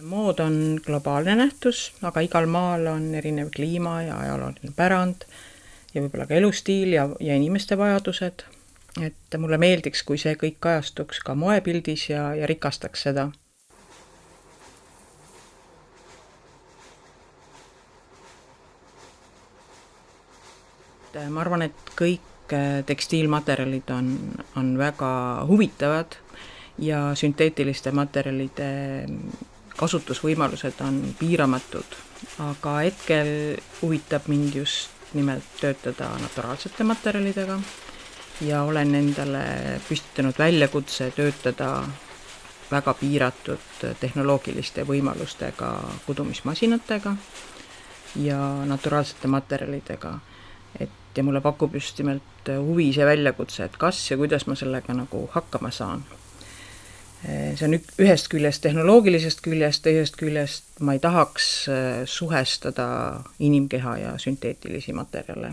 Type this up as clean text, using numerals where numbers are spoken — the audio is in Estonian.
Mood on globaalne nähtus, aga igal maal on erinev kliima ja ajalooline pärand ja võib-olla ka elustiil ja inimeste vajadused. Et mulle meeldiks, kui see kõik kajastuks ka moepildis ja rikastaks seda. Ma arvan, et kõik tekstiilmaterjalid on väga huvitavad ja sünteetiliste materjalide kasutusvõimalused on piiramatud, aga hetkel huvitab mind just nimelt töötada naturaalsete materjalidega ja olen endale püstitanud väljakutse töötada väga piiratud tehnoloogiliste võimalustega kudumismasinatega ja naturaalsete materjalidega. Ja mulle pakub just nimelt huvi see väljakutse, et kas ja kuidas ma sellega nagu hakkama saan. See on ühest küljest tehnoloogilisest küljest, teisest küljest ma ei tahaks suhestada inimkeha ja sünteetilisi materjale.